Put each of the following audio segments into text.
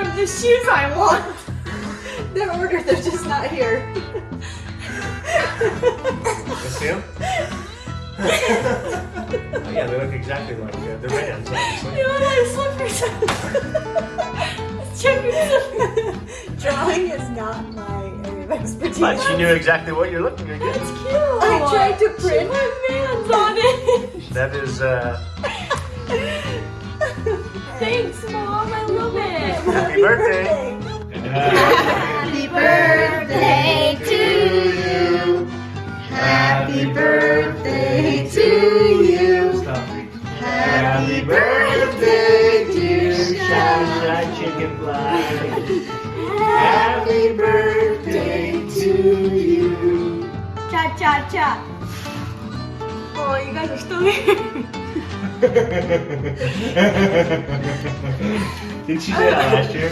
pair of the shoes I want. They're ordered, they're just not here. Let's see them? Oh, yeah, they look exactly like the Vans, obviously. You look like slippers. Let's check your slippers. Drawing is not my area of expertise. But she knew exactly what you're looking at. That's cute. I tried to She print. put Vans on it. That is, Thanks, Mom. I love it. happy birthday. Happy birthday to you. Happy birthday to you. Happy birthday, dear Shy Chicken Fly. Happy birthday to you. Cha cha cha. Oh, you guys are still here. Did she do that last year?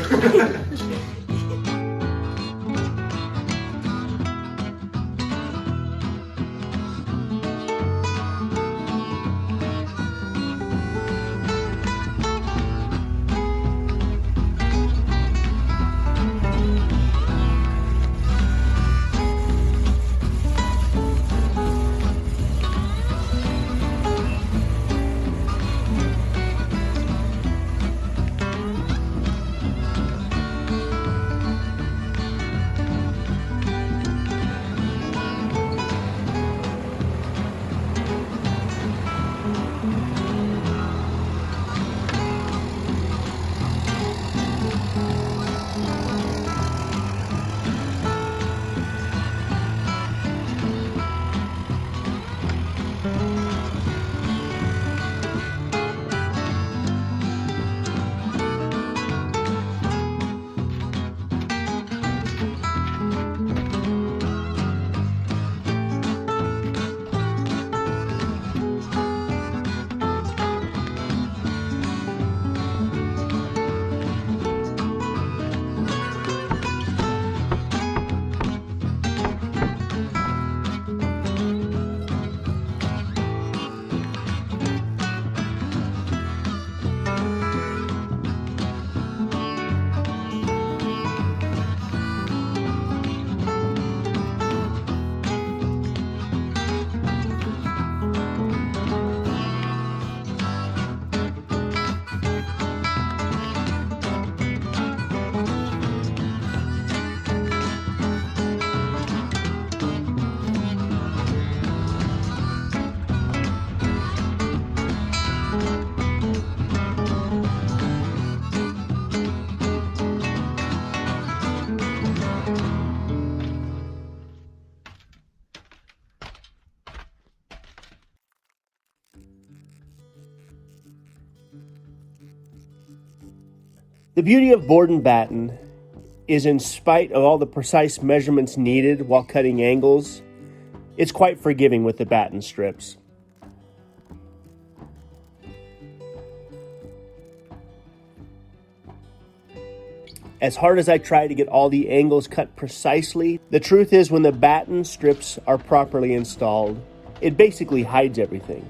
The beauty of board and batten is, in spite of all the precise measurements needed while cutting angles, it's quite forgiving with the batten strips. As hard as I try to get all the angles cut precisely, the truth is when the batten strips are properly installed, it basically hides everything.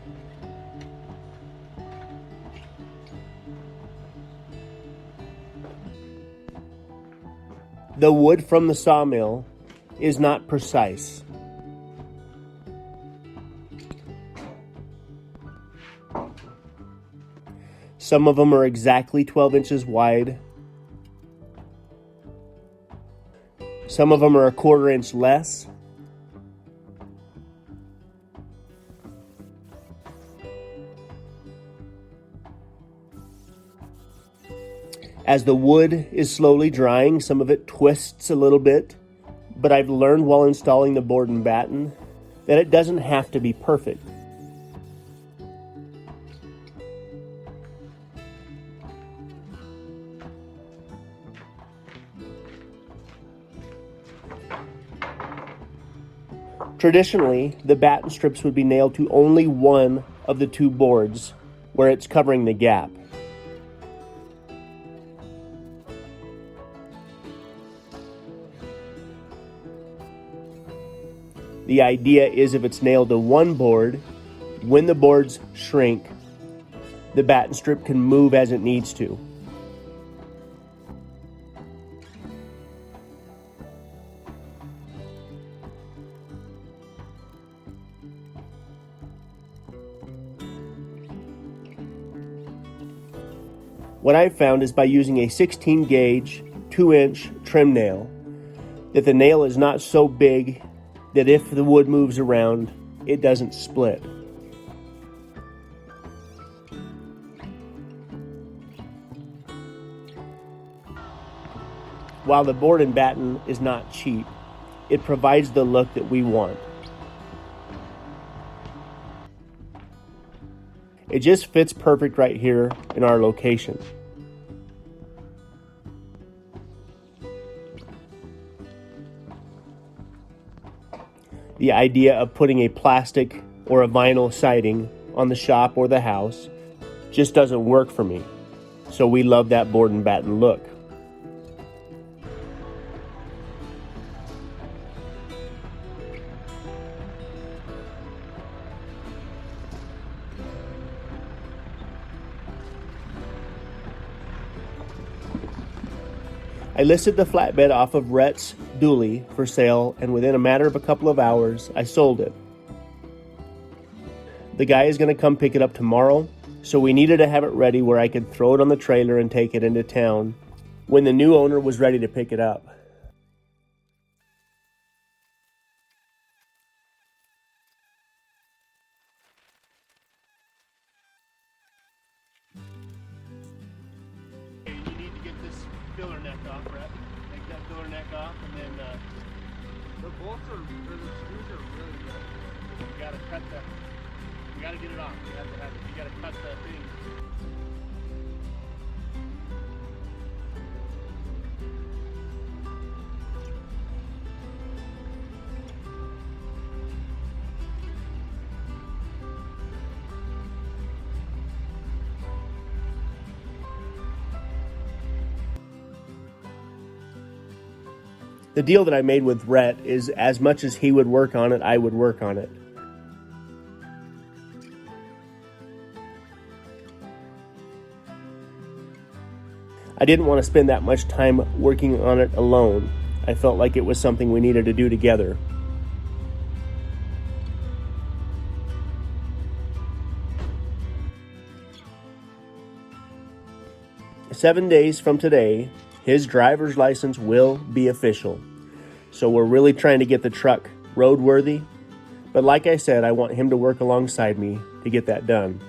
The wood from the sawmill is not precise. Some of them are exactly 12 inches wide. Some of them are a 1/4 inch less. As the wood is slowly drying, some of it twists a little bit, but I've learned while installing the board and batten that it doesn't have to be perfect. Traditionally, the batten strips would be nailed to only one of the two boards where it's covering the gap. The idea is if it's nailed to one board, when the boards shrink, the batten strip can move as it needs to. What I've found is by using a 16 gauge 2-inch trim nail, that the nail is not so big that if the wood moves around, it doesn't split. While the board and batten is not cheap, it provides the look that we want. It just fits perfect right here in our location. The idea of putting a plastic or a vinyl siding on the shop or the house just doesn't work for me. So we love that board and batten look. I listed the flatbed off of Rhett's dually for sale, and within a matter of a couple of hours, I sold it. The guy is going to come pick it up tomorrow, so we needed to have it ready where I could throw it on the trailer and take it into town when the new owner was ready to pick it up. You need to get this filler neck off, Rhett. Take that filler neck off, and then The bolts are, or the screws are really good. you gotta cut the. You gotta get it off. You have to have it. You gotta cut the thing. The deal that I made with Rhett is as much as he would work on it, I would work on it. I didn't want to spend that much time working on it alone. I felt like it was something we needed to do together. "7 days from today, his driver's license will be official. So we're really trying to get the truck roadworthy. But like I said, I want him to work alongside me to get that done."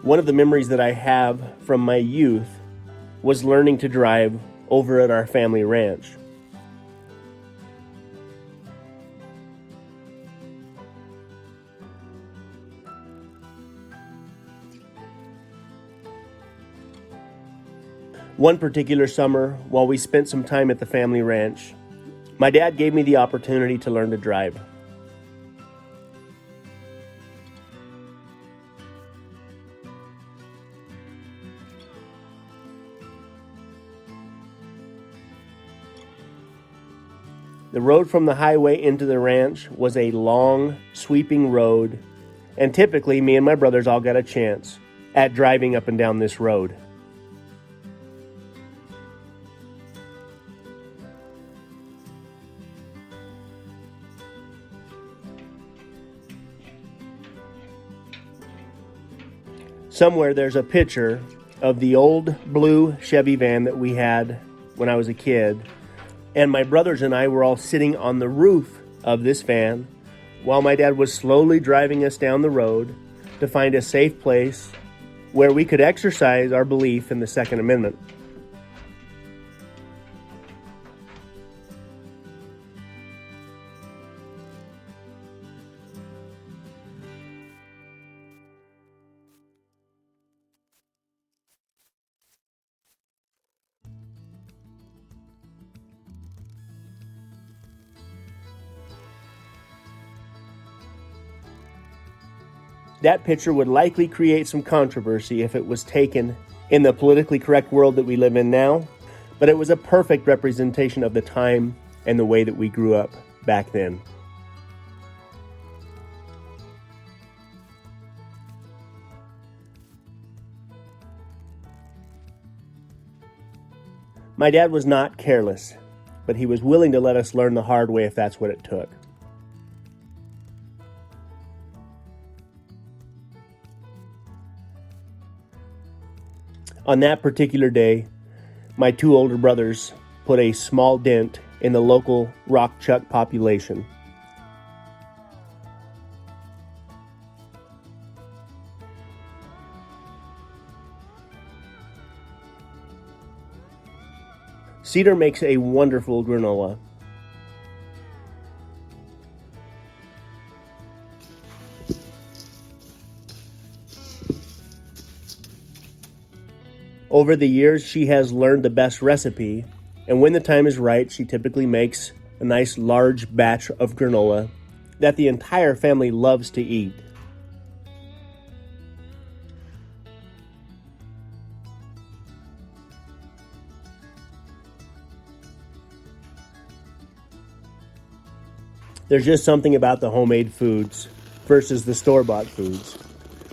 One of the memories that I have from my youth was learning to drive over at our family ranch. One particular summer, while we spent some time at the family ranch, my dad gave me the opportunity to learn to drive. The road from the highway into the ranch was a long, sweeping road, and typically me and my brothers all got a chance at driving up and down this road. Somewhere there's a picture of the old blue Chevy van that we had when I was a kid, and my brothers and I were all sitting on the roof of this van while my dad was slowly driving us down the road to find a safe place where we could exercise our belief in the Second Amendment. That picture would likely create some controversy if it was taken in the politically correct world that we live in now, but it was a perfect representation of the time and the way that we grew up back then. My dad was not careless, but he was willing to let us learn the hard way if that's what it took. On that particular day, my two older brothers put a small dent in the local rock chuck population. Cedar makes a wonderful granola. Over the years, she has learned the best recipe, and when the time is right, she typically makes a nice large batch of granola that the entire family loves to eat. There's just something about the homemade foods versus the store-bought foods.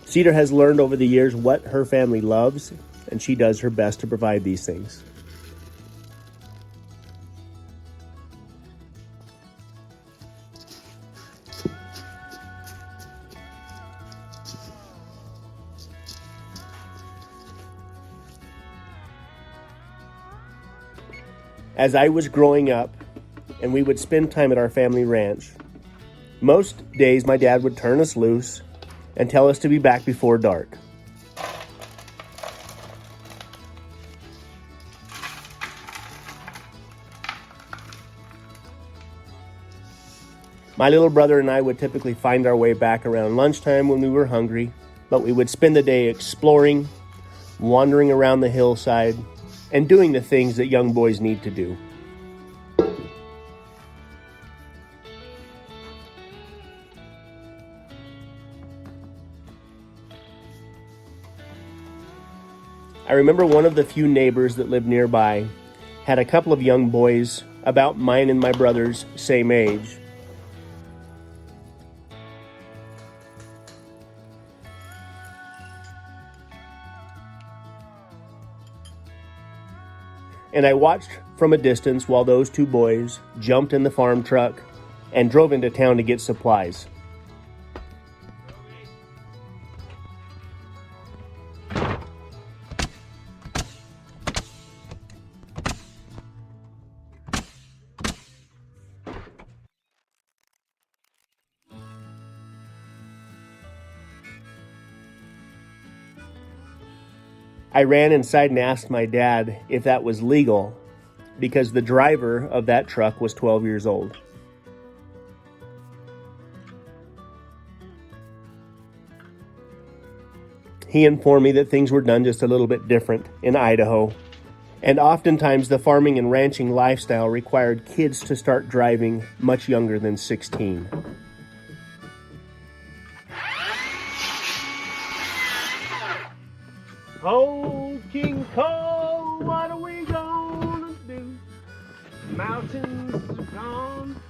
Cedar has learned over the years what her family loves, and she does her best to provide these things. As I was growing up, and we would spend time at our family ranch, most days my dad would turn us loose and tell us to be back before dark. My little brother and I would typically find our way back around lunchtime when we were hungry, but we would spend the day exploring, wandering around the hillside, and doing the things that young boys need to do. I remember one of the few neighbors that lived nearby had a couple of young boys about mine and my brother's same age. And I watched from a distance while those two boys jumped in the farm truck and drove into town to get supplies. I ran inside and asked my dad if that was legal because the driver of that truck was 12 years old. He informed me that things were done just a little bit different in Idaho, and oftentimes the farming and ranching lifestyle required kids to start driving much younger than 16. Oh, King Cole, what are we gonna do? Mountains are gone.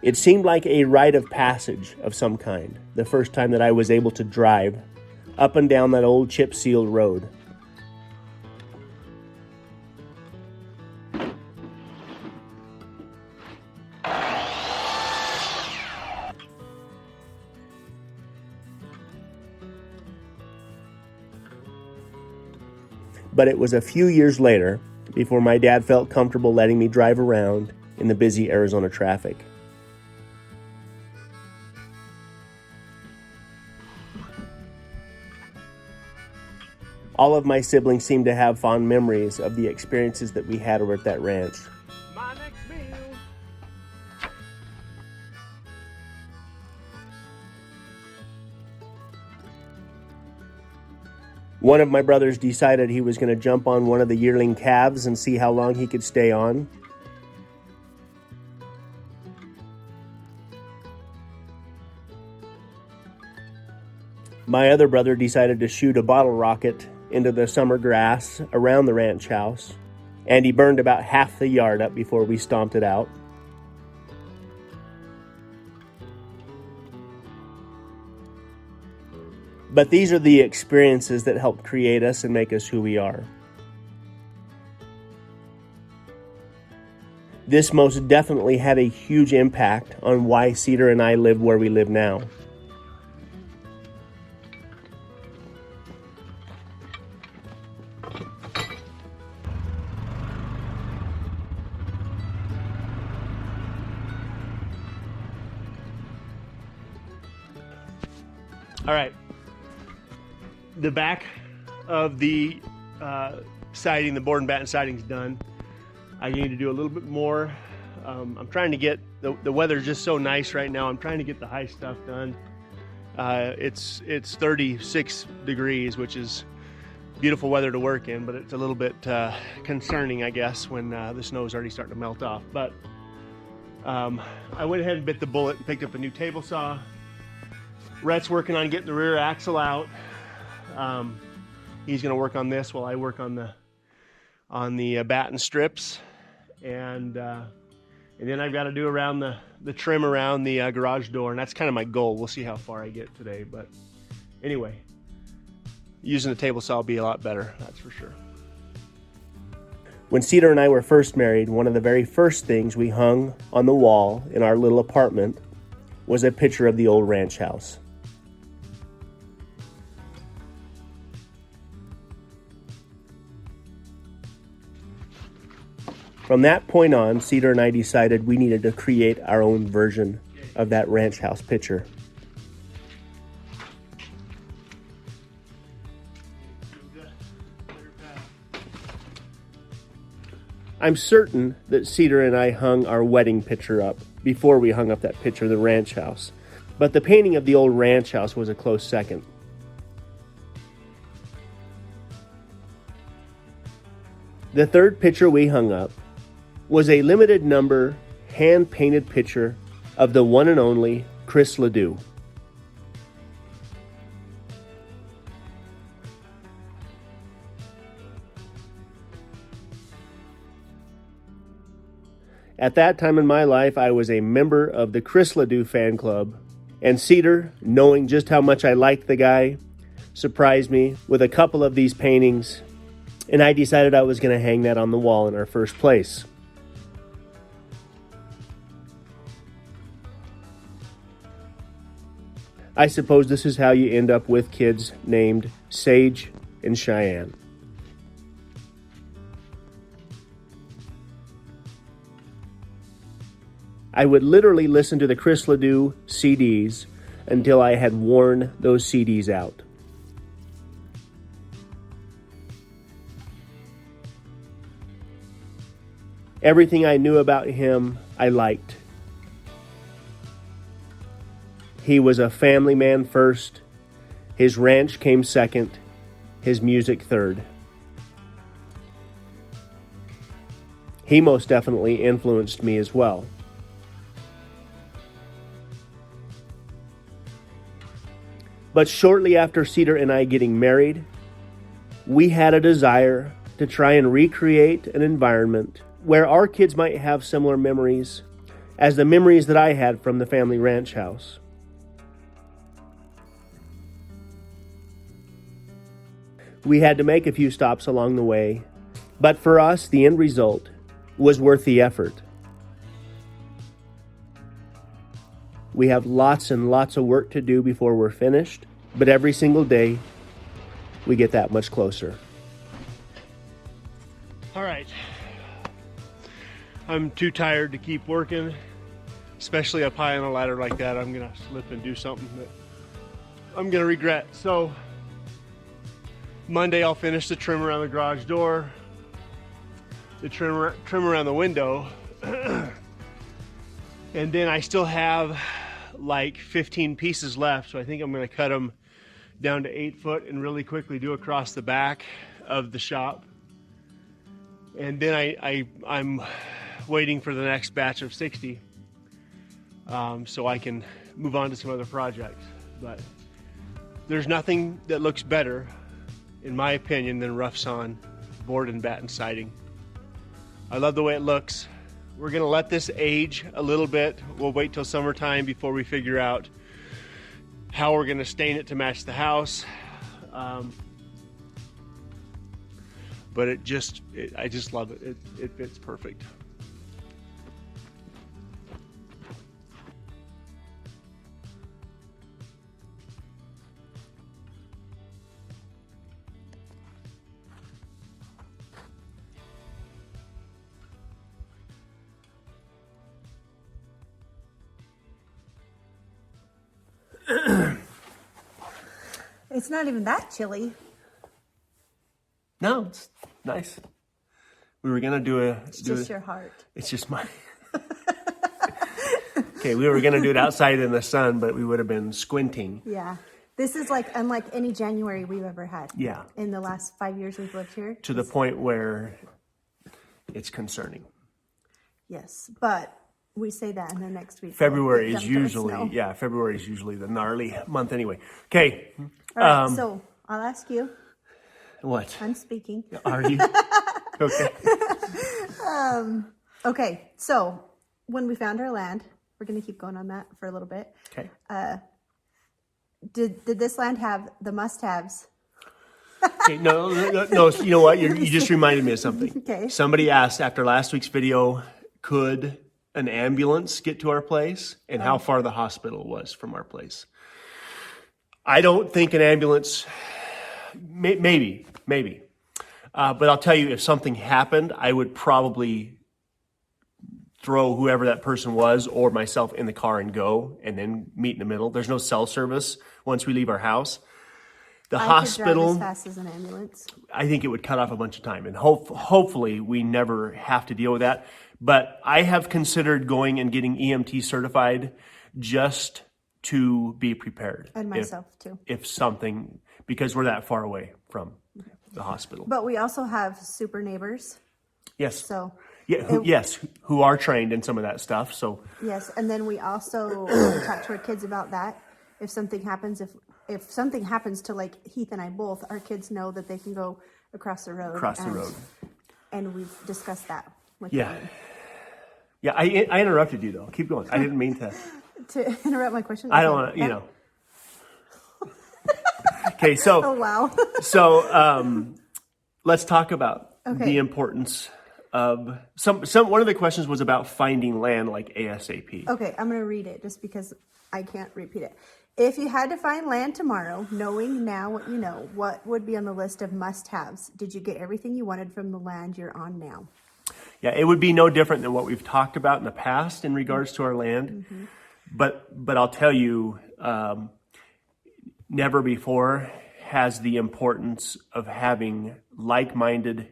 It seemed like a rite of passage of some kind, the first time that I was able to drive up and down that old chip-sealed road. But it was a few years later before my dad felt comfortable letting me drive around in the busy Arizona traffic. All of my siblings seemed to have fond memories of the experiences that we had over at that ranch. My next meal. One of my brothers decided he was going to jump on one of the yearling calves and see how long he could stay on. My other brother decided to shoot a bottle rocket into the summer grass around the ranch house, and he burned about half the yard up before we stomped it out. But these are the experiences that help create us and make us who we are. This most definitely had a huge impact on why Cedar and I live where we live now. All right, the back of the siding, the board and batten siding is done. I need to do a little bit more. I'm trying to get, the weather's just so nice right now. I'm trying to get the high stuff done. It's 36 degrees, which is beautiful weather to work in, but it's a little bit concerning, I guess, when the snow's already starting to melt off. But I went ahead and bit the bullet and picked up a new table saw. Rhett's working on getting the rear axle out. He's going to work on this while I work on the batten strips, and then I've got to do around the trim around the garage door, and that's kind of my goal. We'll see how far I get today, but anyway, using the table saw will be a lot better, that's for sure. When Cedar and I were first married, one of the very first things we hung on the wall in our little apartment was a picture of the old ranch house. From that point on, Cedar and I decided we needed to create our own version of that ranch house picture. I'm certain that Cedar and I hung our wedding picture up before we hung up that picture of the ranch house, but the painting of the old ranch house was a close second. The third picture we hung up was a limited number hand-painted picture of the one and only Chris Ledoux. At that time in my life, I was a member of the Chris Ledoux fan club, and Cedar, knowing just how much I liked the guy, surprised me with a couple of these paintings, and I decided I was going to hang that on the wall in our first place. I suppose this is how you end up with kids named Sage and Cheyenne. I would literally listen to the Chris Ledoux CDs until I had worn those CDs out. Everything I knew about him, I liked. He was a family man first, his ranch came second, his music third. He most definitely influenced me as well. But shortly after Cedar and I getting married, we had a desire to try and recreate an environment where our kids might have similar memories as the memories that I had from the family ranch house. We had to make a few stops along the way, but for us, the end result was worth the effort. We have lots and lots of work to do before we're finished, but every single day, we get that much closer. All right. I'm too tired to keep working, especially up high on a ladder like that. I'm gonna slip and do something that I'm gonna regret. So Monday I'll finish the trim around the garage door, the trim around the window, and then I still have like 15 pieces left, so I think I'm going to cut them down to 8 foot and really quickly do across the back of the shop. And then I'm waiting for the next batch of 60 so I can move on to some other projects. But there's nothing that looks better, in my opinion, than rough sawn board and batten siding. I love the way it looks. We're gonna let this age a little bit. We'll wait till summertime before we figure out how we're going to stain it to match the house. But I just love it. It fits perfect. It's not even that chilly. No, it's nice. We were gonna do a. It's just your heart. It's just my. Okay, we were gonna do it outside in the sun, but we would have been squinting. Yeah. This is like unlike any January we've ever had. Yeah. In the last 5 years we've lived here. To the point where it's concerning. Yes, but we say that, and then next week February we'll is get dumped with usually snow. February is usually the gnarly month anyway. Okay. All right, so I'll ask you. What? I'm speaking. Are you? Okay. Okay, so when we found our land, we're going to keep going on that for a little bit. Okay. Did this land have the must-haves? Okay, no, you know what? You just reminded me of something. Okay. Somebody asked after last week's video, could an ambulance get to our place, and how far the hospital was from our place. I don't think an ambulance, maybe. But I'll tell you, if something happened, I would probably throw whoever that person was or myself in the car and go, and then meet in the middle. There's no cell service once we leave our house. The hospital, I could drive as fast as an ambulance. I think it would cut off a bunch of time, and hopefully we never have to deal with that. But I have considered going and getting EMT certified just to be prepared. And myself too. If something, because we're that far away from the hospital. But we also have super neighbors. Yes. So. Yeah. Who are trained in some of that stuff. So. Yes, and then we also talk to our kids about that. If something happens, if something happens to like Heath and I both, our kids know that they can go across the road. And we've discussed that with them. Yeah, I interrupted you though. Keep going. I didn't mean to. To interrupt my question? I don't want to, know. Okay, so. Oh, wow. So let's talk about the importance of one of the questions was about finding land like ASAP. Okay, I'm going to read it just because I can't repeat it. If you had to find land tomorrow, knowing now what you know, what would be on the list of must-haves? Did you get everything you wanted from the land you're on now? Yeah, it would be no different than what we've talked about in the past in regards to our land. Mm-hmm. But I'll tell you, never before has the importance of having like-minded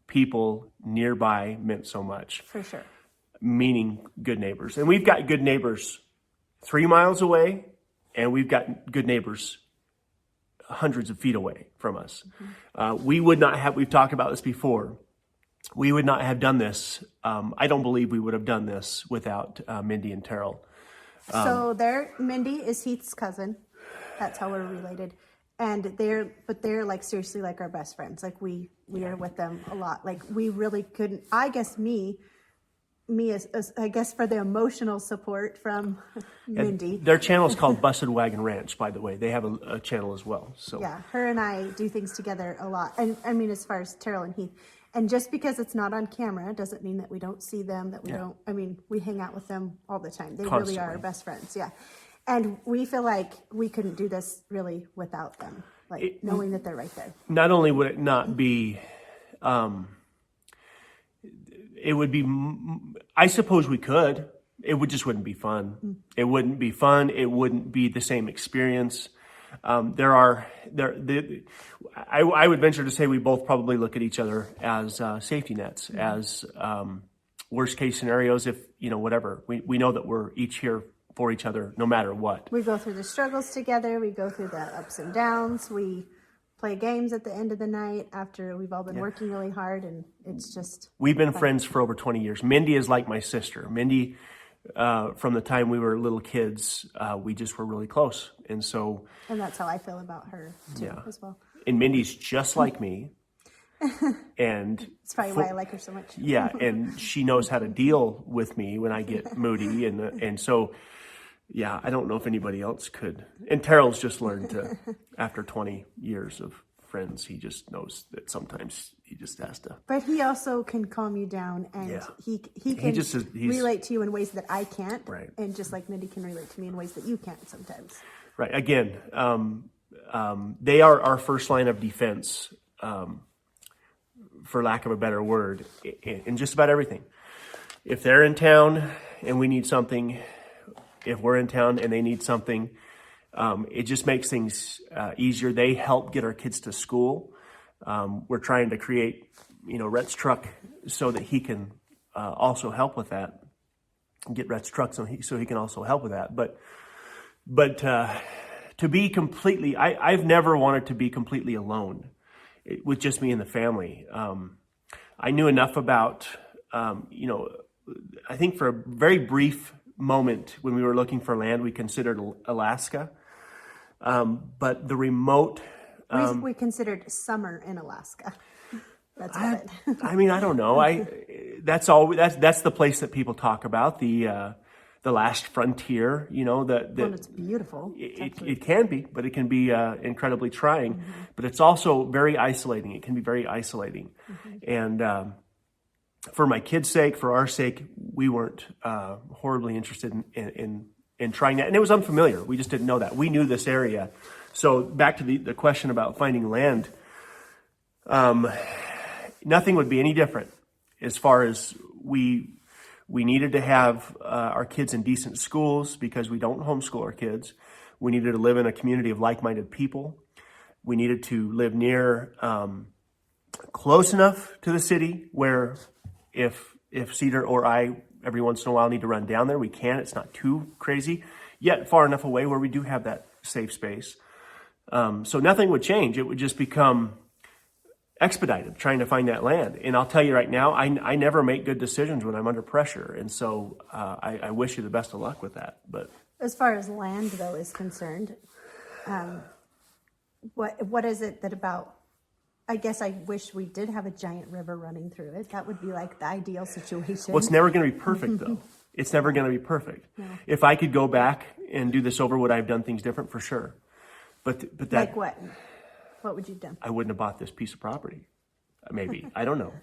people nearby meant so much. For sure. Meaning good neighbors. And we've got good neighbors 3 miles away, and we've got good neighbors hundreds of feet away from us. Mm-hmm. We would not have, we've talked about this before, we would not have done this. I don't believe we would have done this without Mindy and Terrell. So Mindy is Heath's cousin. That's how we're related. And they're like seriously like our best friends. Like we are with them a lot. Like we really couldn't, I guess me as I guess for the emotional support from Mindy. Their channel is called Busted Wagon Ranch, by the way. They have a channel as well. So yeah, her and I do things together a lot. And I mean, as far as Terrell and Heath. And just because it's not on camera doesn't mean that we don't see them, that we don't, I mean, we hang out with them all the time. They Constantly. really are our best friends, yeah. And we feel like we couldn't do this really without them, like knowing that they're right there. Not only would it not be, it would be, I suppose we could, it wouldn't be fun. Mm. It wouldn't be fun. It wouldn't be the same experience. I would venture to say we both probably look at each other as safety nets, as worst case scenarios. If whatever, we know that we're each here for each other, no matter what. We go through the struggles together. We go through the ups and downs. We play games at the end of the night after we've all been working really hard, and it's just. We've been friends for over 20 years. Mindy is like my sister. Mindy. From the time we were little kids, we just were really close. And so... And that's how I feel about her, too, as well. And Mindy's just like me. And... It's probably why I like her so much. Yeah, and she knows how to deal with me when I get moody. And so yeah, I don't know if anybody else could. And Terrell's just learned to, after 20 years of friends, he just knows that sometimes he just has to. But he also can calm you down, and Yeah. he can he's relate to you in ways that I can't. Right. And just like Mindy can relate to me in ways that you can't sometimes. Right. Again, they are our first line of defense, for lack of a better word, in just about everything. If they're in town and we need something, if we're in town and they need something, it just makes things easier. They help get our kids to school. We're trying to create, Rhett's truck so that he can also help with that. Get Rhett's truck so he can also help with that. But to be completely, I've never wanted to be completely alone with just me and the family. I knew enough about, I think for a very brief moment when we were looking for land, we considered Alaska. But the remote... we considered summer in Alaska. That's about it. I mean, I don't know. That's the place that people talk about, the last frontier, Well, it's beautiful. It can be, but it can be incredibly trying. Mm-hmm. But it's also very isolating. It can be very isolating. Mm-hmm. And for my kids' sake, for our sake, we weren't horribly interested in trying that. And it was unfamiliar. We just didn't know that. We knew this area. So back to the question about finding land, nothing would be any different as far as we needed to have our kids in decent schools because we don't homeschool our kids. We needed to live in a community of like-minded people. We needed to live near, close enough to the city where if Cedar or I every once in a while need to run down there, we can. It's not too crazy, yet far enough away where we do have that safe space. So nothing would change. It would just become expedited trying to find that land. And I'll tell you right now, I never make good decisions when I'm under pressure. And so I wish you the best of luck with that. But as far as land, though, is concerned, what is it that about, I guess I wish we did have a giant river running through it. That would be like the ideal situation. Well, it's never going to be perfect, though. It's never going to be perfect. No. If I could go back and do this over, would I have done things different? For sure. But that, like what? What would you have done? I wouldn't have bought this piece of property. Maybe. I don't know.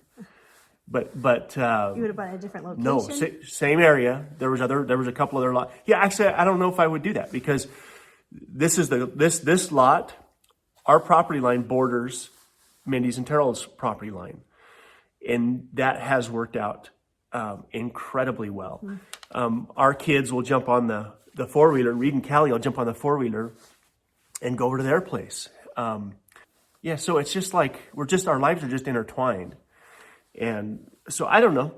But you would have bought a different location? No, same area. There was a couple other lots. Yeah, actually, I don't know if I would do that because this is this lot, our property line borders Mindy's and Terrell's property line. And that has worked out incredibly well. Our kids will jump on the four-wheeler. Reed and Callie will jump on the four-wheeler and go over to their place. So it's just like our lives are just intertwined. And so I don't know.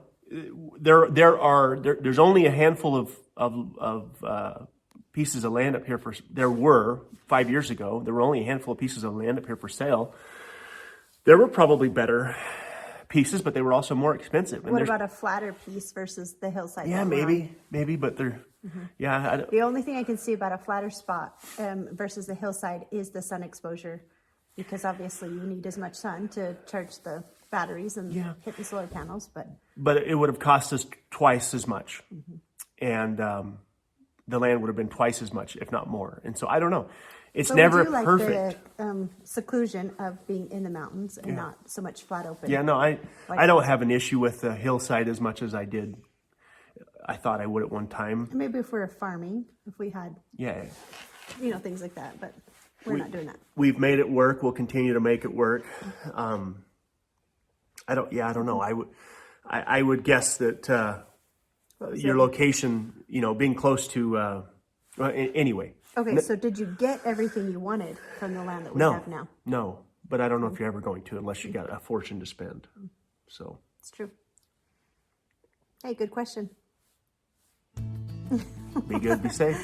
There's only a handful of pieces of land up here there were 5 years ago. There were only a handful of pieces of land up here for sale. There were probably better pieces, but they were also more expensive. And what about a flatter piece versus the hillside? Yeah, maybe, but they're, yeah. The only thing I can see about a flatter spot versus the hillside is the sun exposure, because obviously you need as much sun to charge the batteries and hit the solar panels. But it would have cost us twice as much, and the land would have been twice as much, if not more. And so I don't know. It's never perfect. Like the seclusion of being in the mountains and not so much flat open. Yeah, no, I don't have an issue with the hillside as much as I thought I would at one time. Maybe if we were farming, if we had, things like that, but we're not doing that. We've made it work. We'll continue to make it work. I don't know. I would guess that your location, being close to, anyway. Okay, so did you get everything you wanted from the land that we have now? No, but I don't know if you're ever going to unless you got a fortune to spend. So it's true. Hey, good question. Be good, be safe.